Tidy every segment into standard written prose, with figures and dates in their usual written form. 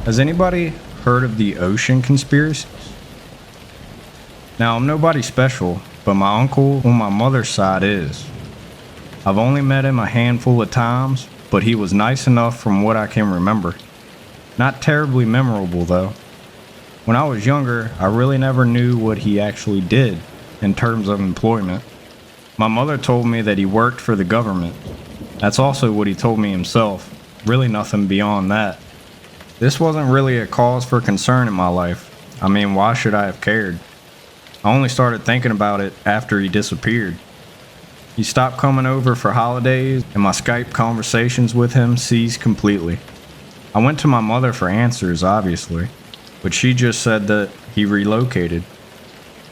Has anybody heard of the ocean conspiracies? Now, I'm nobody special, but my uncle on my mother's side is. I've only met him a handful of times, but he was nice enough from what I can remember. Not terribly memorable though. When I was younger, I really never knew what he actually did in terms of employment. My mother told me that he worked for the government. That's also what he told me himself, really nothing beyond that. This wasn't really a cause for concern in my life. I mean, why should I have cared? I only started thinking about it after he disappeared. He stopped coming over for holidays, and my Skype conversations with him ceased completely. I went to my mother for answers, obviously, but she just said that he relocated.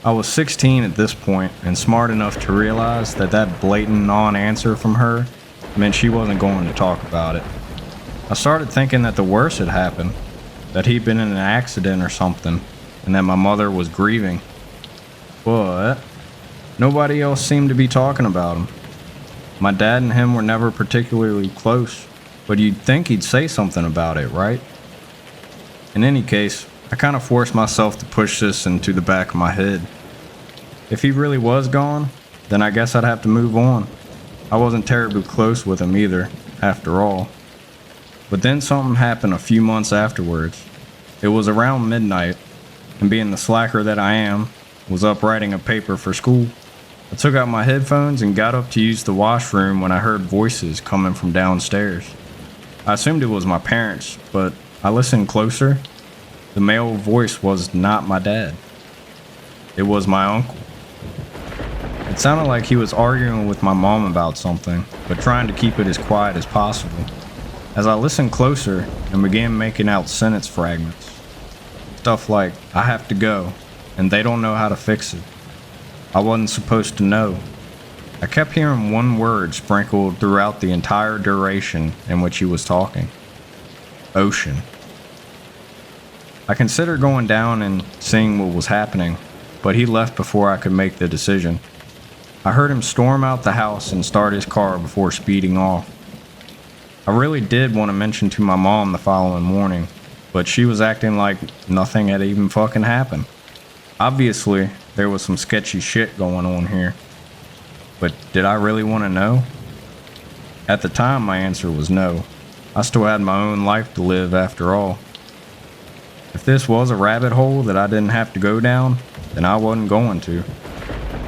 I was 16 at this point, and smart enough to realize that that blatant non-answer from her meant she wasn't going to talk about it. I started thinking that the worst had happened, that he'd been in an accident or something, and that my mother was grieving. But nobody else seemed to be talking about him. My dad and him were never particularly close, but you'd think he'd say something about it, right? In any case, I kind of forced myself to push this into the back of my head. If he really was gone, then I guess I'd have to move on. I wasn't terribly close with him either, after all. But then something happened a few months afterwards. It was around midnight, and being the slacker that I am, was up writing a paper for school. I took out my headphones and got up to use the washroom when I heard voices coming from downstairs. I assumed it was my parents, but I listened closer. The male voice was not my dad. It was my uncle. It sounded like he was arguing with my mom about something, but trying to keep it as quiet as possible. As I listened closer and began making out sentence fragments. Stuff like, I have to go, and they don't know how to fix it. I wasn't supposed to know. I kept hearing one word sprinkled throughout the entire duration in which he was talking. Ocean. I considered going down and seeing what was happening, but he left before I could make the decision. I heard him storm out the house and start his car before speeding off. I really did want to mention to my mom the following morning, but she was acting like nothing had even fucking happened. Obviously, there was some sketchy shit going on here. But did I really want to know? At the time, my answer was no. I still had my own life to live after all. If this was a rabbit hole that I didn't have to go down, then I wasn't going to.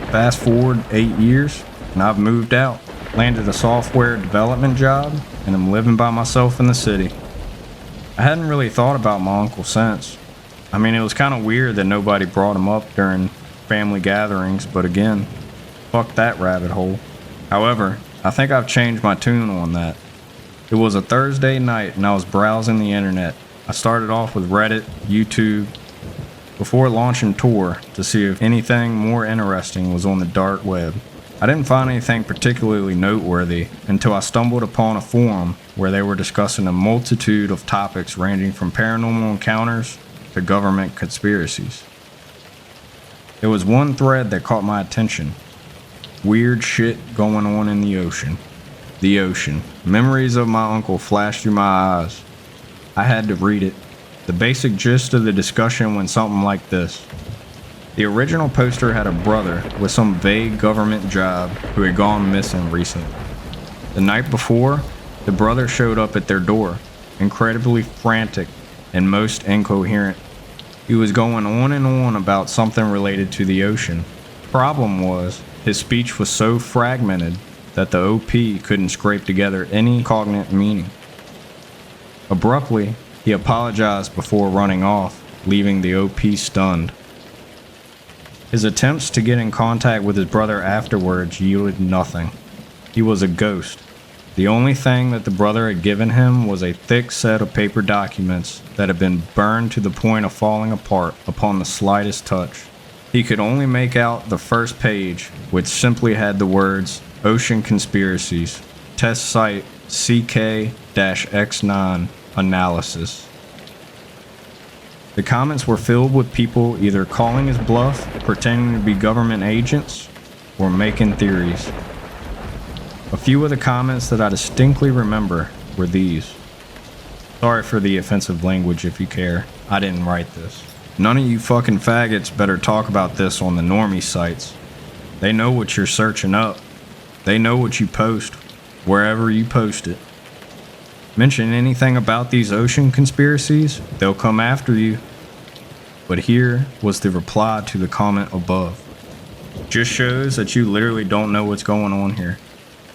Fast forward 8 years, and I've moved out, landed a software development job, and I'm living by myself in the city. I hadn't really thought about my uncle since. I mean, it was kind of weird that nobody brought him up during family gatherings, but again, fuck that rabbit hole. However, I think I've changed my tune on that. It was a Thursday night and I was browsing the internet. I started off with Reddit, YouTube, before launching Tor to see if anything more interesting was on the dark web. I didn't find anything particularly noteworthy until I stumbled upon a forum where they were discussing a multitude of topics ranging from paranormal encounters to government conspiracies. There was one thread that caught my attention. Weird shit going on in the ocean. The ocean. Memories of my uncle flashed through my eyes. I had to read it. The basic gist of the discussion went something like this. The original poster had a brother with some vague government job who had gone missing recently. The night before, the brother showed up at their door, incredibly frantic and most incoherent. He was going on and on about something related to the ocean. Problem was, his speech was so fragmented that the OP couldn't scrape together any cognate meaning. Abruptly, he apologized before running off, leaving the OP stunned. His attempts to get in contact with his brother afterwards yielded nothing. He was a ghost. The only thing that the brother had given him was a thick set of paper documents that had been burned to the point of falling apart upon the slightest touch. He could only make out the first page, which simply had the words, Ocean Conspiracies, Test Site CK-X9 Analysis. The comments were filled with people either calling his bluff, pretending to be government agents, or making theories. A few of the comments that I distinctly remember were these. Sorry for the offensive language if you care. I didn't write this. None of you fucking faggots better talk about this on the normie sites. They know what you're searching up. They know what you post, wherever you post it. Mention anything about these ocean conspiracies, they'll come after you. But here was the reply to the comment above. Just shows that you literally don't know what's going on here.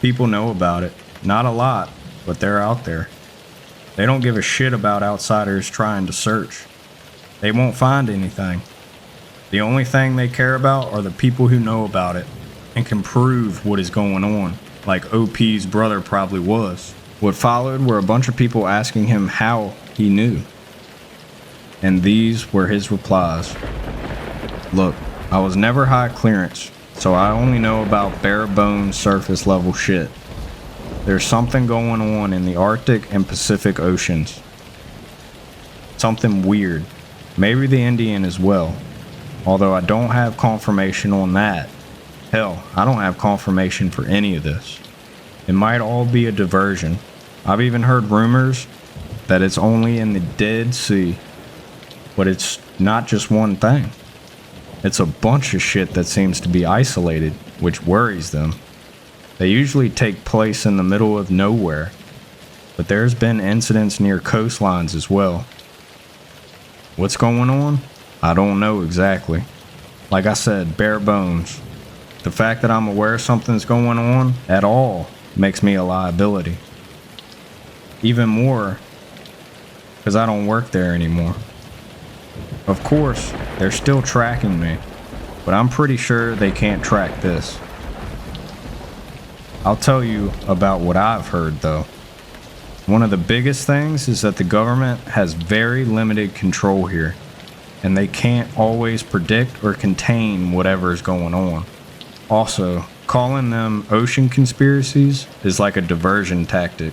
People know about it. Not a lot, but they're out there. They don't give a shit about outsiders trying to search. They won't find anything. The only thing they care about are the people who know about it and can prove what is going on, like OP's brother probably was. What followed were a bunch of people asking him how he knew. And these were his replies. Look, I was never high clearance, so I only know about bare bones surface level shit. There's something going on in the Arctic and Pacific Oceans. Something weird. Maybe the Indian as well. Although I don't have confirmation on that. Hell, I don't have confirmation for any of this. It might all be a diversion. I've even heard rumors that it's only in the Dead Sea. But it's not just one thing. It's a bunch of shit that seems to be isolated, which worries them. They usually take place in the middle of nowhere, but there's been incidents near coastlines as well. What's going on? I don't know exactly. Like I said, bare bones. The fact that I'm aware something's going on at all makes me a liability. Even more, because I don't work there anymore. Of course, they're still tracking me, but I'm pretty sure they can't track this. I'll tell you about what I've heard though. One of the biggest things is that the government has very limited control here, and they can't always predict or contain whatever is going on. Also, calling them ocean conspiracies is like a diversion tactic.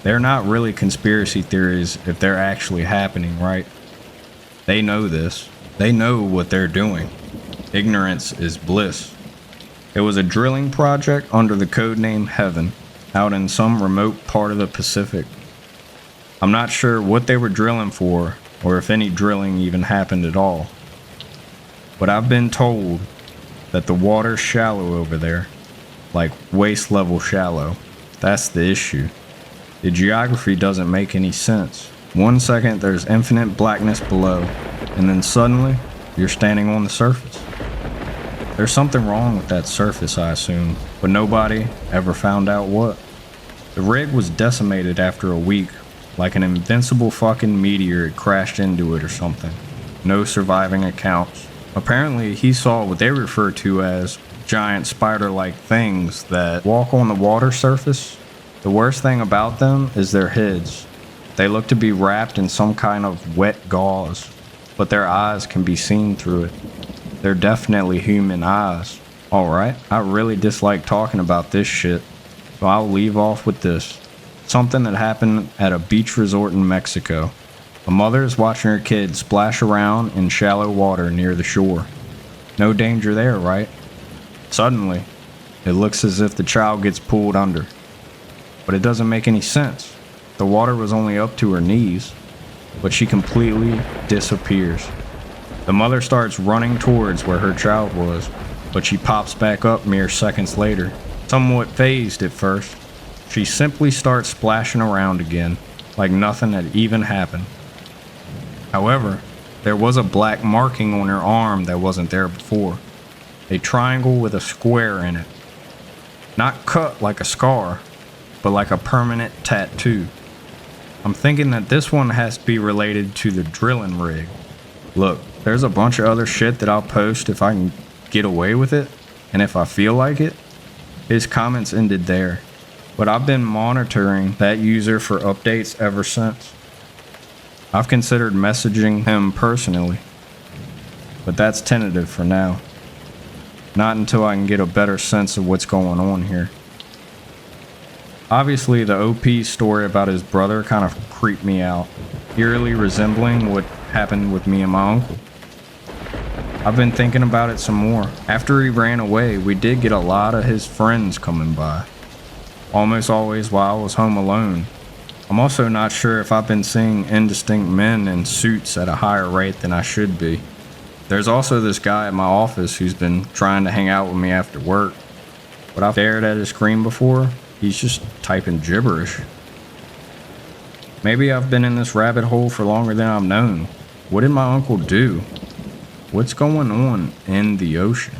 They're not really conspiracy theories if they're actually happening, right? They know this. They know what they're doing. Ignorance is bliss. It was a drilling project under the codename Heaven, out in some remote part of the Pacific. I'm not sure what they were drilling for, or if any drilling even happened at all. But I've been told that the water's shallow over there, like waist level shallow. That's the issue. The geography doesn't make any sense. One second there's infinite blackness below, and then suddenly you're standing on the surface. There's something wrong with that surface, I assume, but nobody ever found out what. The rig was decimated after a week, like an invincible fucking meteor had crashed into it or something. No surviving accounts. Apparently he saw what they refer to as giant spider-like things that walk on the water surface. The worst thing about them is their heads. They look to be wrapped in some kind of wet gauze, but their eyes can be seen through it. They're definitely human eyes. Alright, I really dislike talking about this shit, so I'll leave off with this. Something that happened at a beach resort in Mexico. A mother is watching her kid splash around in shallow water near the shore. No danger there, right? Suddenly, it looks as if the child gets pulled under. But it doesn't make any sense. The water was only up to her knees, but she completely disappears. The mother starts running towards where her child was, but she pops back up mere seconds later. Somewhat phased at first, she simply starts splashing around again, like nothing had even happened. However, there was a black marking on her arm that wasn't there before. A triangle with a square in it. Not cut like a scar, but like a permanent tattoo. I'm thinking that this one has to be related to the drilling rig. Look, there's a bunch of other shit that I'll post if I can get away with it, and if I feel like it. His comments ended there, but I've been monitoring that user for updates ever since. I've considered messaging him personally, but that's tentative for now. Not until I can get a better sense of what's going on here. Obviously, the OP story about his brother kind of creeped me out, eerily resembling what happened with me and my uncle. I've been thinking about it some more. After he ran away, we did get a lot of his friends coming by. Almost always while I was home alone. I'm also not sure if I've been seeing indistinct men in suits at a higher rate than I should be. There's also this guy at my office who's been trying to hang out with me after work, but I've stared at his screen before. He's just typing gibberish. Maybe I've been in this rabbit hole for longer than I've known. What did my uncle do? What's going on in the ocean?